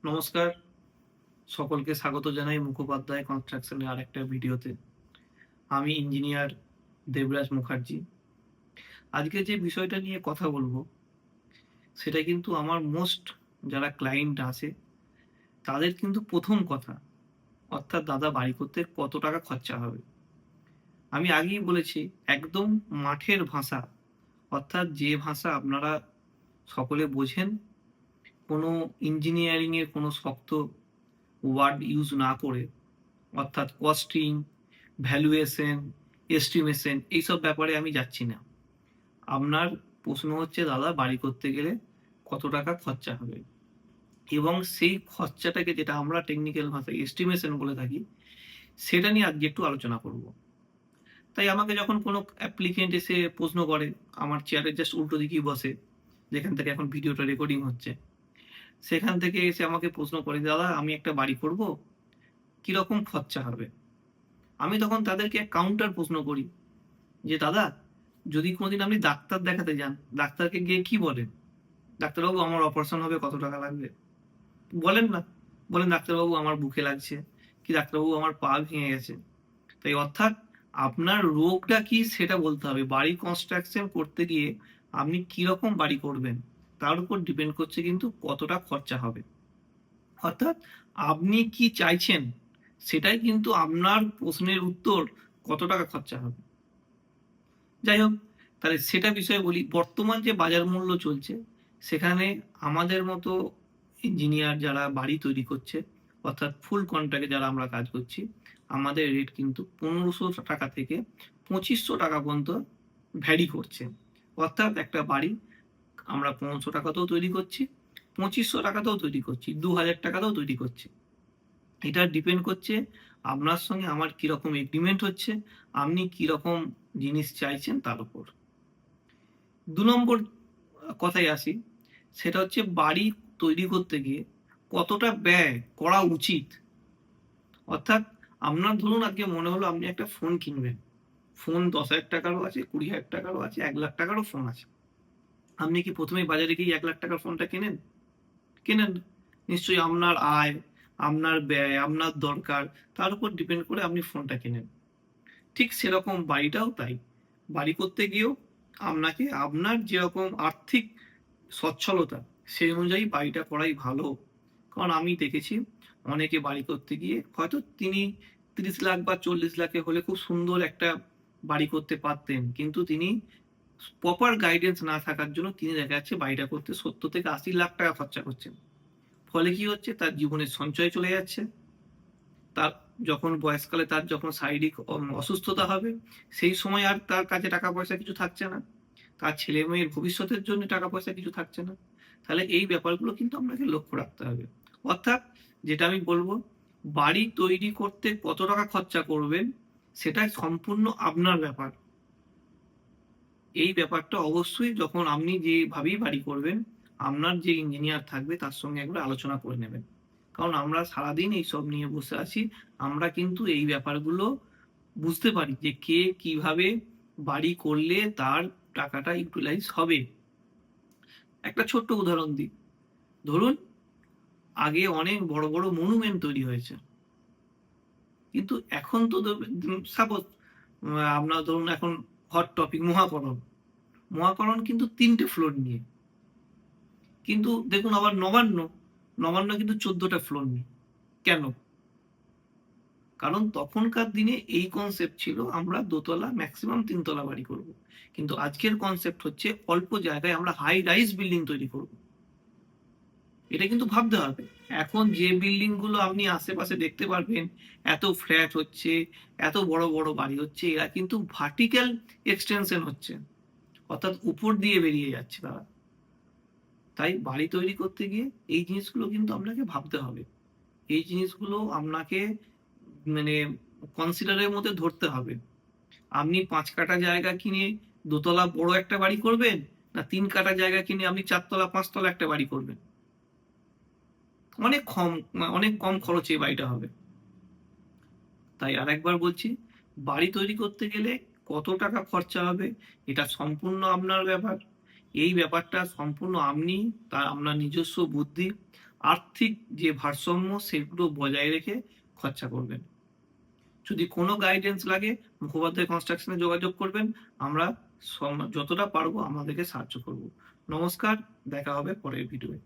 নমস্কার, সকলকে স্বাগত জানাই মুখোপাধ্যায় কনস্ট্রাকশনের আরেকটা ভিডিওতে। আমি ইঞ্জিনিয়ার দেবরাজ মুখার্জি। আজকে যে বিষয়টা নিয়ে কথা বলবো সেটা কিন্তু আমার যারা ক্লায়েন্ট আছে তাদের কিন্তু প্রথম কথা, অর্থাৎ দাদা বাড়ি করতে কত টাকা খরচা হবে। আমি আগেই বলেছি, একদম মাঠের ভাষা, অর্থাৎ যে ভাষা আপনারা সকলে বোঝেন, কোনো ইঞ্জিনিয়ারিং এর কোনো শক্ত ওয়ার্ড ইউজ না করে, অর্থাৎ কস্টিং, ভ্যালুয়েশন, এস্টিমেশন এইসব ব্যাপারে আমি যাচ্ছি না। আপনার প্রশ্ন হচ্ছে দাদা বাড়ি করতে গেলে কত টাকা খরচা হবে, এবং সেই খরচাটাকে যেটা আমরা টেকনিক্যাল ভাষায় এস্টিমেশন বলে থাকি, সেটা নিয়ে আজকে একটু আলোচনা করব। তাই আমাকে যখন কোনো অ্যাপ্লিকেন্ট এসে প্রশ্ন করে, আমার চেয়ারের জাস্ট উল্টো দিকেই বসে, যেখান থেকে এখন ভিডিওটা রেকর্ডিং হচ্ছে, সেখান থেকে এসে আমাকে প্রশ্ন করে, দাদা আমি একটা বাড়ি করব, কিরকম খরচা হবে। আমি তখন তাদেরকে কাউন্টার প্রশ্ন করি যে দাদা, যদি কোনোদিন আপনি ডাক্তার দেখাতে যান, ডাক্তারকে গিয়ে কি বলেন? ডাক্তারবাবু আমার অপারেশন হবে, কত টাকা লাগবে? বলেন না, বলেন ডাক্তারবাবু আমার বুকে লাগছে, কি ডাক্তারবাবু আমার পা ভেঙে গেছে। তাই অর্থাৎ আপনার রোগটা কি সেটা বলতে হবে। বাড়ি কনস্ট্রাকশন করতে গিয়ে আপনি কিরকম বাড়ি করবেন তার উপর ডিপেন্ড করছে কিন্তু কতটা খরচা হবে। অর্থাৎ আপনি কি চাইছেন সেটাই কিন্তু আপনার প্রশ্নের উত্তর, কত টাকা খরচা হবে। যাই হোক, তাহলে সেটা বিষয়ে বলি। বর্তমান যে বাজার মূল্য চলছে, সেখানে আমাদের মতো ইঞ্জিনিয়ার যারা বাড়ি তৈরি করছে, অর্থাৎ ফুল কন্ট্রাক্টে যারা আমরা কাজ করছি, আমাদের রেট কিন্তু 1500 টাকা থেকে 2500 টাকা পর্যন্ত ভ্যারি করছে। অর্থাৎ একটা বাড়ি আমরা 1500 টাকাতেও তৈরি করছি, 2500 টাকাতেও তৈরি করছি, 2000 টাকাতেও তৈরি করছি। এটা ডিপেন্ড করছে আপনার সঙ্গে আমার কিরকম এগ্রিমেন্ট হচ্ছে, আপনি কিরকম জিনিস চাইছেন তার উপর। 2 নম্বর কথায় আসি, সেটা হচ্ছে বাড়ি তৈরি করতে গিয়ে কতটা ব্যয় করা উচিত। অর্থাৎ আপনার ধরুন আজকে মনে হলো আপনি একটা ফোন কিনবেন, ফোন 10,000 টাকারও আছে, 20,000 টাকারও আছে, 1,00,000 টাকারও ফোন আছে। আপনি কি প্রথমেই বাজারে গিয়ে 1,00,000 টাকার ফোনটা কেনেন? কেনেন না। নিশ্চয়ই আপনার আয়, আপনার ব্যয়, আপনার দরকার, তার উপর ডিপেন্ড করে আপনি ফোনটা কেনেন। ঠিক সেরকম বাড়িটাও তাই। বাড়ি করতে গিয়েও আপনাকে আপনার যেরকম আর্থিক সচ্ছলতা সেই অনুযায়ী বাড়িটা করাই ভালো। কারণ আমি দেখেছি অনেকে বাড়ি করতে গিয়ে হয়তো তিনি 30 লাখ বা 40 লাখে হলে খুব সুন্দর একটা বাড়ি করতে পারতেন, কিন্তু তিনি প্রপার গাইডেন্স না থাকার জন্য তিনি দেখা যাচ্ছে বাড়িটা করতে 70 থেকে 80 লাখ টাকা খরচা করছেন। ফলে কি হচ্ছে, তার জীবনের সঞ্চয় চলে যাচ্ছে। তার যখন বয়সকালে তার যখন শারীরিক অসুস্থতা হবে, সেই সময় আর তার কাছে টাকা পয়সা কিছু থাকছে না, তার ছেলে মেয়ের ভবিষ্যতের জন্য টাকা পয়সা কিছু থাকছে না। তাহলে এই ব্যাপারগুলো কিন্তু আপনাকে লক্ষ্য রাখতে হবে। অর্থাৎ যেটা আমি বলবো, বাড়ি তৈরি করতে কত টাকা খরচা করবেন সেটা সম্পূর্ণ আপনার ব্যাপার। এই ব্যাপারটা অবশ্যই যখন আপনি যেভাবেই বাড়ি করবেন, আপনার যে ইঞ্জিনিয়ার থাকবে তার সঙ্গে একবার আলোচনা করে নেবেন। কারণ আমরা সারাদিন এইসব নিয়ে বসে আছি, আমরা কিন্তু এই ব্যাপারগুলো বুঝতে পারি যে কে কিভাবে বাড়ি করলে তার টাকাটা ইউটিলাইজ হবে। একটা ছোট্ট উদাহরণ দিই। ধরুন আগে অনেক বড় বড় মনুমেন্ট তৈরি হয়েছে, কিন্তু এখন তো সাপোজ আপনার ধরুন এখন হট টপিক মহাকরণ। মহাকরণ কিন্তু 3টে ফ্লোর নিয়ে, কিন্তু দেখুন আবার নবান্ন, নবান্ন কিন্তু 14টা ফ্লোর নিয়ে। কেন? কারণ তখনকার দিনে এই কনসেপ্ট ছিল আমরা দোতলা ম্যাক্সিমাম 3 তলা বাড়ি করব, কিন্তু আজকের কনসেপ্ট হচ্ছে অল্প জায়গায় আমরা হাই রাইজ বিল্ডিং তৈরি করব। এটা কিন্তু ভাবতে হবে। এখন যে বিল্ডিং গুলো আপনি আশেপাশে দেখতে পারবেন, এত ফ্ল্যাট হচ্ছে, এত বড় বড় বাড়ি হচ্ছে, এরা কিন্তু ভার্টিক্যাল এক্সটেনশন হচ্ছে, অর্থাৎ উপর দিয়ে বেরিয়ে যাচ্ছে তারা। তাই বাড়ি তৈরি করতে গিয়ে এই জিনিসগুলো কিন্তু আপনাকে ভাবতে হবে। এই জিনিসগুলো আপনাকে মানে কনসিডারের মধ্যে ধরতে হবে। আপনি 5 কাঠা জায়গা কিনে দোতলা বড় একটা বাড়ি করবেন, না 3 কাঠা জায়গা কিনে আপনি 4 তলা 5 তলা একটা বাড়ি করবেন। অনেক কম, অনেক কম খরচে এই বাড়িটা হবে। তাই আরেকবার বলছি, বাড়ি তৈরি করতে গেলে কত টাকা খরচা হবে এটা সম্পূর্ণ আপনার ব্যাপার। এই ব্যাপারটা সম্পূর্ণ আপনি, তার আপনার নিজস্ব বুদ্ধি, আর্থিক যে ভারসাম্য সেগুলো বজায় রেখে খরচা করবেন। যদি কোনো গাইডেন্স লাগে মুখোপাধ্যায় কনস্ট্রাকশনে যোগাযোগ করবেন। আমরা যতটা পারবো আমাদেরকে সাহায্য করব। নমস্কার, দেখা হবে পরের ভিডিওয়ে।